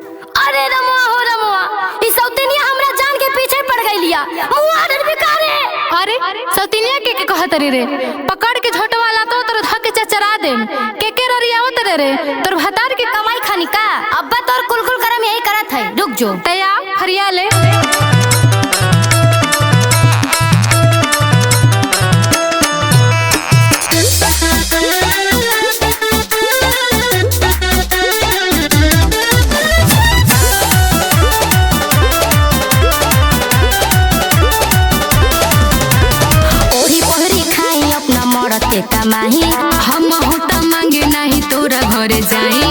अरे रमुआ हो रमुआ, ई सौतेनिया हमरा जान के पीछे पड़ गइलिया। मुआ आदर बेकारे। अरे सौतिनिया के कहत रे पकड़ के झोटवा ला तो तोर धक चचरा देम के ररियावत रे तोर भतार के कमाई खानी का अब्बा तोर कुलकुल करम यही करत है। रुक जो तया फरिया ले। के कमाही हम होता मांगे नहीं तोरा घरे जाई।